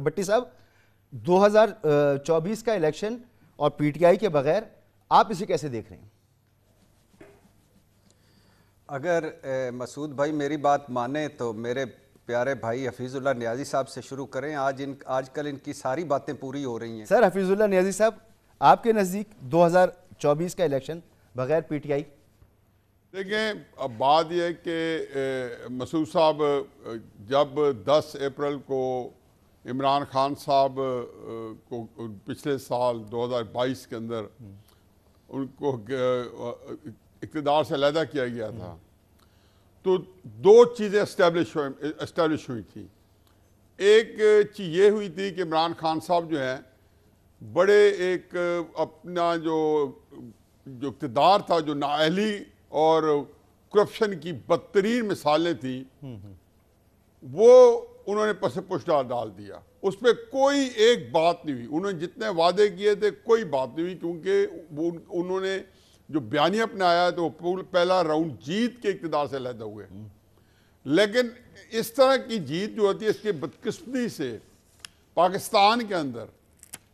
بٹی صاحب 2024 کا الیکشن اور پی ٹی آئی کے بغیر آپ اسے کیسے دیکھ رہے ہیں؟ اگر مسعود بھائی میری بات مانیں تو میرے پیارے بھائی حفیظ اللہ نیازی صاحب سے شروع کریں. آج کل ان کی ساری باتیں پوری ہو رہی ہیں. سر حفیظ اللہ نیازی صاحب، آپ کے نزدیک 2024 کا الیکشن بغیر پی ٹی آئی؟ دیکھیں، اب بات یہ ہے کہ مسعود صاحب جب 10 اپریل کو عمران خان صاحب کو پچھلے سال 2022 کے اندر ان کو اقتدار سے علیحدہ کیا گیا تھا تو دو چیزیں اسٹیبلش ہوئی تھیں. ایک چیز یہ ہوئی تھی کہ عمران خان صاحب جو ہیں بڑے ایک اپنا جو اقتدار تھا، جو نااہلی اور کرپشن کی بدترین مثالیں تھیں، وہ انہوں نے پس پش ڈال دیا. اس پہ کوئی ایک بات نہیں ہوئی. انہوں نے جتنے وعدے کیے تھے کوئی بات نہیں ہوئی، کیونکہ انہوں نے جو بیانیہ اپنایا تو پہلا راؤنڈ جیت کے اقتدار سے علیحدہ ہوئے. لیکن اس طرح کی جیت جو ہوتی ہے، اس کی بدقسمتی سے پاکستان کے اندر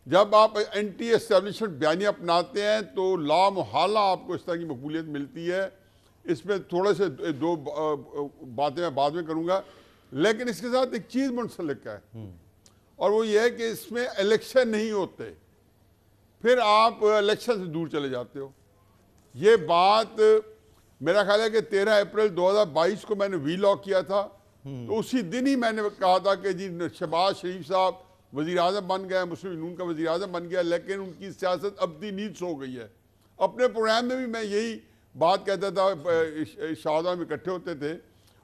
جب آپ اینٹی اسٹیبلشمنٹ بیانیہ اپناتے ہیں تو لا محالہ آپ کو اس طرح کی مقبولیت ملتی ہے. اس میں تھوڑے سے دو باتیں میں بعد میں کروں گا، لیکن اس کے ساتھ ایک چیز منسلک ہے، اور وہ یہ ہے کہ اس میں الیکشن نہیں ہوتے، پھر آپ الیکشن سے دور چلے جاتے ہو. یہ بات میرا خیال ہے کہ 13 اپریل 2022 کو میں نے وی لاک کیا تھا، تو اسی دن ہی میں نے کہا تھا کہ جی شہباز شریف صاحب وزیر اعظم بن گئے، مسلم نون کا وزیر اعظم بن گیا، لیکن ان کی سیاست ابدی نیند سو گئی ہے. اپنے پروگرام میں بھی میں یہی بات کہتا تھا، شہادہ میں اکٹھے ہوتے تھے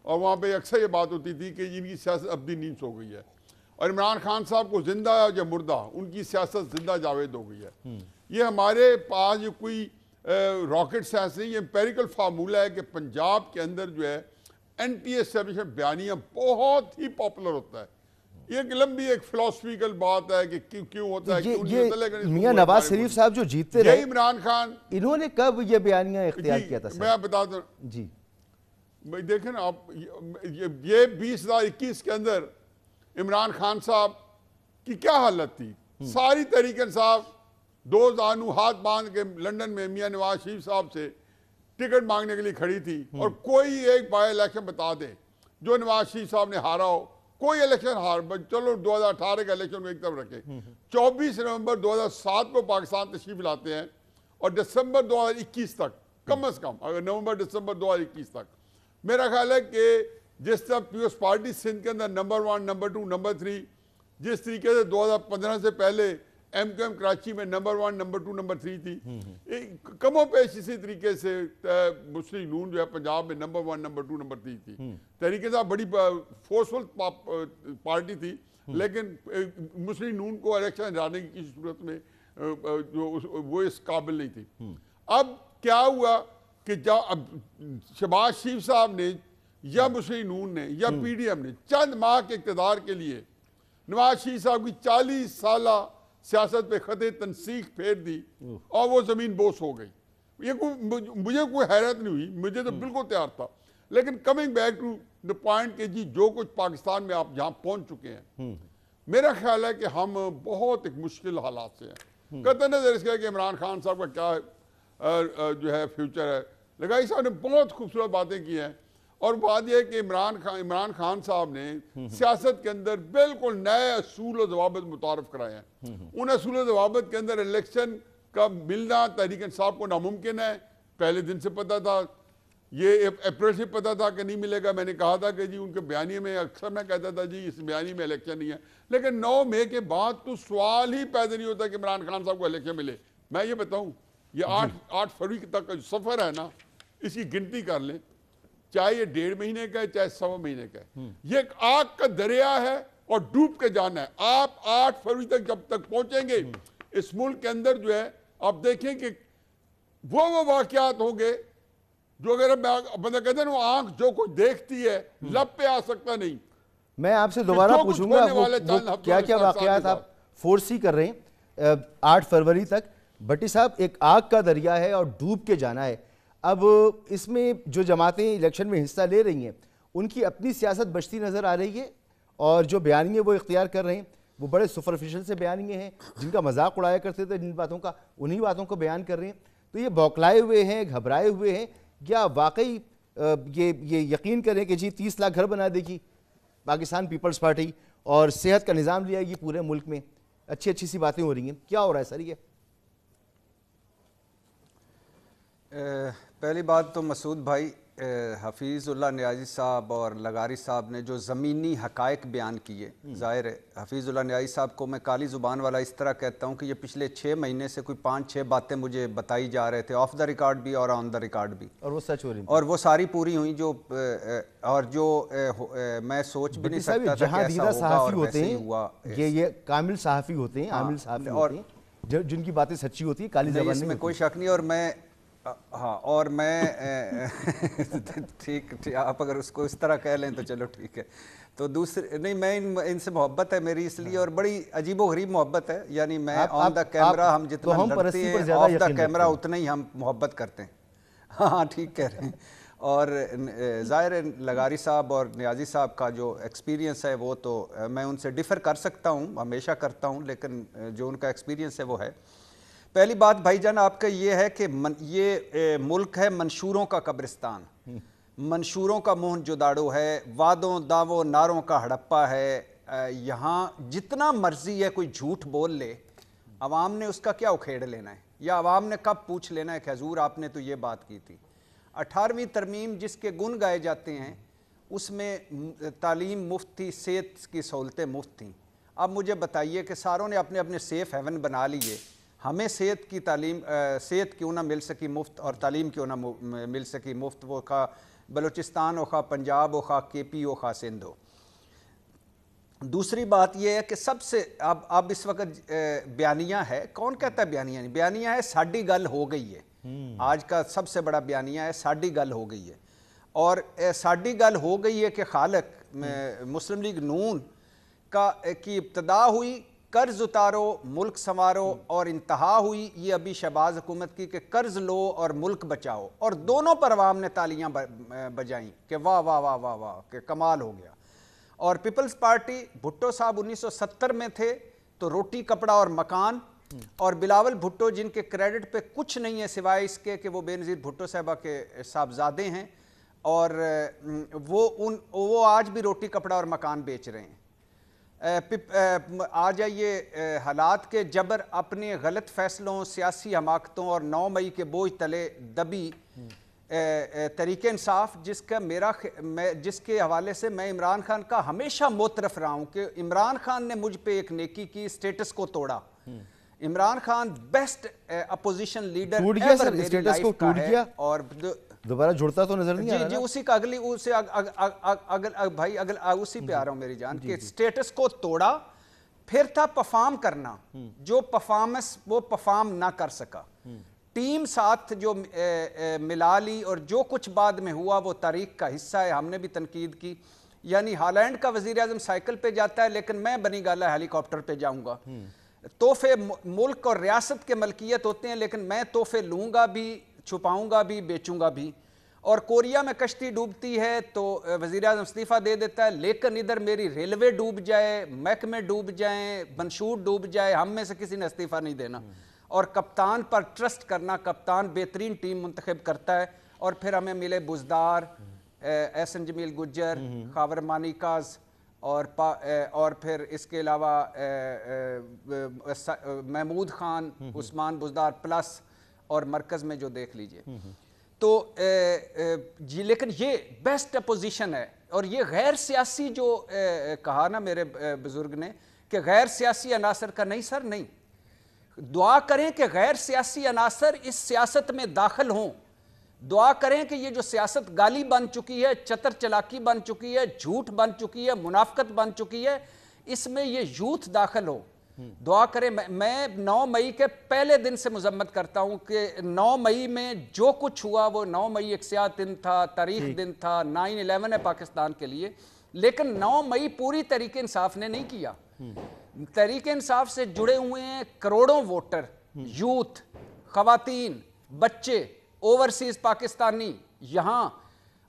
اور وہاں پہ اکثر یہ بات ہوتی تھی کہ ان کی سیاست ابدی نیند سو گئی ہے. اور عمران خان صاحب کو زندہ یا مردہ، ان کی سیاست زندہ جاوید ہو گئی ہے. یہ ہمارے پاس یہ کوئی راکٹ سائنس نہیں، یہ امپیریکل فارمولہ ہے کہ پنجاب کے اندر جو ہے اینٹی اسٹیبلشمنٹ بیانیہ بہت ہی پاپولر ہوتا ہے. یہ ایک لمبی ایک فلسفیکل بات ہے کہ کیوں ہوتا ہے. یہ میاں نواز شریف صاحب جو جیتتے رہے، عمران خان انہوں نے کب یہ بیانیہ اختیار کیا تھا؟ میں بتا دوں جی، دیکھیں نا آپ، یہ 2021 کے اندر عمران خان صاحب کی کیا حالت تھی. ساری تحریک انصاف دو زانو ہاتھ باندھ کے لندن میں میاں نواز شریف صاحب سے ٹکٹ مانگنے کے لیے کھڑی تھی، اور کوئی ایک بائی الیکشن بتا دے جو نواز شریف صاحب نے ہارا ہو. کوئی الیکشن چلو 2018 کا الیکشن کو ایک طرف رکھے، 24 نومبر 2007 کو پاکستان تشریف لاتے ہیں اور دسمبر 2021 تک، کم از کم اگر نومبر دسمبر 2021 تک، میرا خیال ہے کہ جس طرح پیپلز پارٹی سندھ کے اندر نمبر 1 نمبر 2 نمبر 3، جس طریقے سے 2015 سے پہلے ایم کیو ایم کراچی میں نمبر 1 نمبر 2 نمبر 3 تھی، کم و بیش اسی طریقے سے مسلم نون جو ہے پنجاب میں نمبر 1 نمبر 2 نمبر 3 تھی. تحریک صاحب بڑی فورسفل پارٹی تھی، لیکن مسلم نون کو الیکشن ہرانے کی کسی صورت میں وہ اس قابل نہیں تھی. اب کیا ہوا کہ جب شہباز شریف صاحب نے یا مسلم نون نے یا پی ڈی ایم نے چند ماہ کے اقتدار کے لیے نواز شریف صاحب کی 40 سالہ سیاست پہ خط تنسیق پھیر دی اور وہ زمین بوس ہو گئی. مجھے کوئی حیرت نہیں ہوئی، مجھے تو بالکل تیار تھا. لیکن coming back to the point کہ جی جو کچھ پاکستان میں آپ جہاں پہنچ چکے ہیں، میرا خیال ہے کہ ہم بہت ایک مشکل حالات سے ہیں. قطع نظر اس کا کہ عمران خان صاحب کا کیا جو ہے فیوچر ہے. لگائی صاحب نے بہت خوبصورت باتیں کی ہیں، اور بات یہ ہے کہ عمران خان صاحب نے سیاست کے اندر بالکل نئے اصول و ضوابط متعارف کرائے ہیں. ان اصول و ضوابط کے اندر الیکشن کا ملنا تحریک انصاف کو ناممکن ہے. پہلے دن سے پتا تھا، یہ اپریل سے پتا تھا کہ نہیں ملے گا. میں نے کہا تھا کہ جی ان کے بیانیے میں اکثر میں کہتا تھا جی اس بیانیے میں الیکشن نہیں ہے، لیکن 9 مئی کے بعد تو سوال ہی پیدا نہیں ہوتا کہ عمران خان صاحب کو الیکشن ملے. میں یہ بتاؤں، یہ 8 فروری تک کا جو سفر ہے نا، اس کی گنتی کر لیں، چاہے یہ 1.5 مہینے کا ہے چاہے 1.25 مہینے کا ہے. یہ ایک آگ کا دریا ہے اور ڈوب کے جانا ہے. آپ 8 فروری تک جب تک پہنچیں گے اس ملک کے اندر جو ہے، آپ دیکھیں کہ وہ واقعات ہوں گے جو اگر بندہ کہتے ہیں وہ آنکھ جو کچھ دیکھتی ہے لب پہ آ سکتا نہیں. میں آپ سے دوبارہ پوچھوں گا وہ کیا واقعات آپ فورسی کر رہے ہیں 8 فروری تک. بٹی صاحب، ایک آگ کا دریا ہے اور ڈوب کے جانا ہے. اب اس میں جو جماعتیں الیکشن میں حصہ لے رہی ہیں ان کی اپنی سیاست بچتی نظر آ رہی ہے، اور جو بیانیے وہ اختیار کر رہے ہیں وہ بڑے سپرفیشل سے بیانیے ہیں جن کا مذاق اڑایا کرتے تھے جن باتوں کا، انہی باتوں کو بیان کر رہے ہیں. تو یہ بوکلائے ہوئے ہیں، گھبرائے ہوئے ہیں، یا واقعی یہ یقین کریں کہ جی 30 لاکھ گھر بنا دے گی پاکستان پیپلز پارٹی اور صحت کا نظام لے آئے گی پورے ملک میں؟ اچھی سی باتیں ہو رہی ہیں، کیا ہو رہا ہے سر یہ؟ پہلی بات تو مسعود بھائی، حفیظ اللہ نیازی صاحب اور لغاری صاحب نے جو زمینی حقائق بیان کیے، ظاہر ہے حفیظ اللہ نیازی صاحب کو میں کالی زبان والا اس طرح کہتا ہوں کہ یہ پچھلے 6 مہینے سے کوئی 5-6 باتیں مجھے بتائی جا رہے تھے، آف دا ریکارڈ بھی اور آن دا ریکارڈ بھی، اور وہ سچ ہو رہی ہیں، اور وہ ساری پوری ہوئیں جو میں سوچ بھی نہیں سکتا تھا کہ ایسا ہوگا، اور ویسے ہی ہوا. یہ کامل صحافی ہوتے ہیں، عامل صحافی ہوتے ہیں جن کی باتیں سچی ہوتی ہیں، کالی زبان اس میں کوئی شک نہیں. اور میں ٹھیک آپ اگر اس کو اس طرح کہہ لیں تو چلو ٹھیک ہے. تو دوسرے نہیں، میں ان سے محبت ہے میری اس لیے، اور بڑی عجیب و غریب محبت ہے، یعنی میں آن دا کیمرہ ہم جتنا لڑتے ہیں آف دا کیمرہ اتنا ہی ہم محبت کرتے ہیں. ہاں ٹھیک کہہ رہے ہیں. اور ظاہر ہے لغاری صاحب اور نیازی صاحب کا جو ایکسپیرینس ہے وہ تو میں ان سے ڈفر کر سکتا ہوں، ہمیشہ کرتا ہوں، لیکن جو ان کا ایکسپیرینس ہے وہ ہے. پہلی بات بھائی جان آپ کا یہ ہے کہ یہ ملک ہے منشوروں کا قبرستان، منشوروں کا موہنجوداڑو ہے، وعدوں دعووں نعروں کا ہڑپا ہے. یہاں جتنا مرضی ہے کوئی جھوٹ بول لے، عوام نے اس کا کیا اکھیڑ لینا ہے، یا عوام نے کب پوچھ لینا ہے کہ حضور آپ نے تو یہ بات کی تھی. 18ویں ترمیم جس کے گن گائے جاتے ہیں اس میں تعلیم مفت تھی، صحت کی سہولتیں مفت تھیں. اب مجھے بتائیے کہ ساروں نے اپنے اپنے سیف ہیون بنا لیے، ہمیں صحت کی تعلیم صحت کیوں نہ مل سکی مفت، اور تعلیم کیوں نہ مل سکی مفت، وہ خواہ بلوچستان ہو، خواہ پنجاب ہو، خواہ کے پی ہو، خواہ سندھ ہو. دوسری بات یہ ہے کہ سب سے اب اس وقت بیانیہ ہے، کون کہتا ہے بیانیہ نہیں، بیانیہ ہے ساڈی گل ہو گئی ہے. آج کا سب سے بڑا بیانیہ ہے ساڈی گل ہو گئی ہے. اور ساڈی گل ہو گئی ہے کہ خالق مسلم لیگ نون کی ابتدا ہوئی قرض اتارو ملک سنوارو، اور انتہا ہوئی یہ ابھی شہباز حکومت کی کہ قرض لو اور ملک بچاؤ، اور دونوں پر عوام نے تالیاں بجائیں کہ واہ واہ واہ واہ واہ کہ کمال ہو گیا. اور پیپلز پارٹی بھٹو صاحب 1970 میں تھے تو روٹی کپڑا اور مکان، اور بلاول بھٹو جن کے کریڈٹ پہ کچھ نہیں ہے سوائے اس کے کہ وہ بے نظیر بھٹو صاحبہ کے صاحبزادے ہیں، اور وہ آج بھی روٹی کپڑا اور مکان بیچ رہے ہیں. آ جائیے حالات کے جبر اپنے غلط فیصلوں، سیاسی حماقتوں اور 9 مئی کے بوجھ تلے دبی تحریک انصاف، جس کے حوالے سے میں عمران خان کا ہمیشہ معترف رہا ہوں کہ عمران خان نے مجھ پہ ایک نیکی کی، اسٹیٹس کو توڑا. Imran Khan best opposition leader ever میری لائف کا ہے، اور دوبارہ جڑتا تو نظر نہیں آ رہا. جی اسی کا بھائی اسی پہ آ رہا ہوں میری جان کہ سٹیٹس کو توڑا. پھر تھا پرفارم کرنا، جو پرفارمنس وہ پرفارم نہ کر سکا. ٹیم ساتھ جو ملا لی، اور جو کچھ بعد میں ہوا وہ تاریخ کا حصہ ہے. ہم نے بھی تنقید کی، یعنی ہالینڈ کا وزیر اعظم سائیکل پہ جاتا ہے لیکن میں بنی گالا ہیلی کاپٹر پہ جاؤں گا. تحفے ملک اور ریاست کے ملکیت ہوتے ہیں لیکن میں تحفے لوں گا بھی، چھپاؤں گا بھی، بیچوں گا بھی. اور کوریا میں کشتی ڈوبتی ہے تو وزیر اعظم استعفیٰ دے دیتا ہے، لیکن ادھر میری ریلوے ڈوب جائے، محکمے ڈوب جائیں، منشور ڈوب جائے، ہم میں سے کسی نے استعفیٰ نہیں دینا. اور کپتان پر ٹرسٹ کرنا، کپتان بہترین ٹیم منتخب کرتا ہے. اور پھر ہمیں ملے بزدار، احسن جمیل گجر، خاور مانیکاز، اور پھر اس کے علاوہ محمود خان، عثمان بزدار پلس، اور مرکز میں جو دیکھ لیجئے. تو جی لیکن یہ بیسٹ اپوزیشن ہے. اور یہ غیر سیاسی جو کہا نا میرے بزرگ نے کہ غیر سیاسی عناصر کا، نہیں سر نہیں. دعا کریں کہ غیر سیاسی عناصر اس سیاست میں داخل ہوں. دعا کریں کہ یہ جو سیاست گالی بن چکی ہے، چتر چلاکی بن چکی ہے، جھوٹ بن چکی ہے، منافقت بن چکی ہے، اس میں یہ یوتھ داخل ہو. دعا کریں. میں 9 مئی کے پہلے دن سے مذمت کرتا ہوں کہ 9 مئی میں جو کچھ ہوا وہ 9 مئی ایک سیاہ دن تھا، تاریخ دن تھا، 9/11 ہے پاکستان کے لیے، لیکن 9 مئی پوری تحریک انصاف نے نہیں کیا. تحریک انصاف سے جڑے ہوئے ہیں کروڑوں ووٹر، یوتھ، خواتین، بچے، اوورسیز پاکستانی یہاں.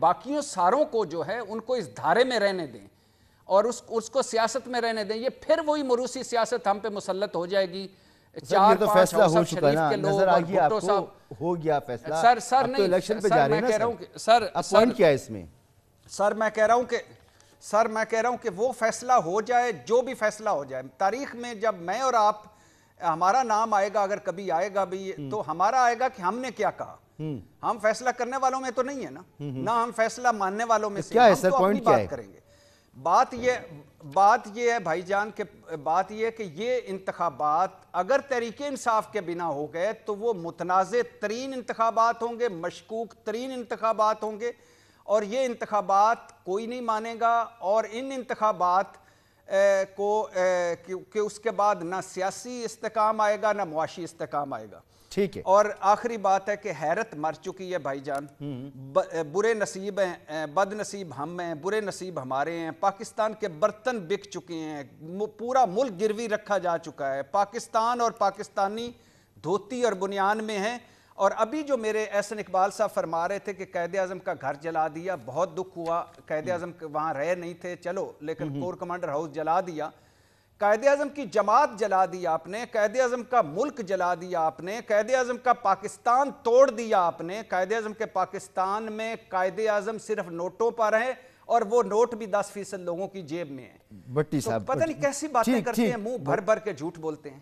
باقیوں ساروں کو جو ہے ان کو اس دھارے میں رہنے دیں اور اس کو سیاست میں رہنے دیں. یہ پھر وہی موروثی سیاست ہم پہ مسلط ہو جائے گی. 4-5 حوصف شریف کے لوگ اور بھٹو صاحب ہو گیا فیصلہ. سر نہیں، الیکشن پہ جا رہے ہیں نا سر. اب پوائنٹ کیا ہے اس میں؟ سر میں کہہ رہا ہوں کہ وہ فیصلہ ہو جائے، جو بھی فیصلہ ہو جائے. تاریخ میں جب میں اور آپ، ہمارا نام آئے گا، اگر کبھی آئے گا بھی، تو ہمارا آئے گا کہ ہم نے کیا کہا. ہم فیصلہ کرنے والوں میں تو نہیں ہے نا، نہ ہم فیصلہ ماننے والوں میں سے. کیا ہے سر پوائنٹ کیا ہے؟ کریں گے. بات یہ ہے بھائی جان کہ بات یہ ہے کہ یہ انتخابات اگر تحریک انصاف کے بنا ہو گئے تو وہ متنازع ترین انتخابات ہوں گے، مشکوک ترین انتخابات ہوں گے، اور یہ انتخابات کوئی نہیں مانے گا. اور ان انتخابات کو کہ اس کے بعد نہ سیاسی استحکام آئے گا نہ معاشی استحکام آئے گا. ٹھیک ہے. اور آخری بات ہے کہ حیرت مر چکی ہے بھائی جان. برے نصیب ہیں، بد نصیب ہم ہیں، برے نصیب ہمارے ہیں. پاکستان کے برتن بک چکے ہیں، پورا ملک گروی رکھا جا چکا ہے. پاکستان اور پاکستانی دھوتی اور بنیان میں ہیں. اور ابھی جو میرے احسن اقبال صاحب فرما رہے تھے کہ قائد اعظم کا گھر جلا دیا، بہت دکھ ہوا. قائد اعظم وہاں رہے نہیں تھے، چلو، لیکن کور کمانڈر ہاؤس جلا دیا. قائد اعظم کی جماعت جلا دی آپ نے، قائد اعظم کا ملک جلا دیا آپ نے، قائد اعظم کا پاکستان توڑ دیا آپ نے. قائد اعظم کے پاکستان میں قائد اعظم صرف نوٹوں پر ہیں، اور وہ نوٹ بھی 10% لوگوں کی جیب میں ہیں. بٹی صاحب پتہ نہیں کیسی باتیں کرتے ہیں، منہ بھر بھر کے جھوٹ بولتے ہیں.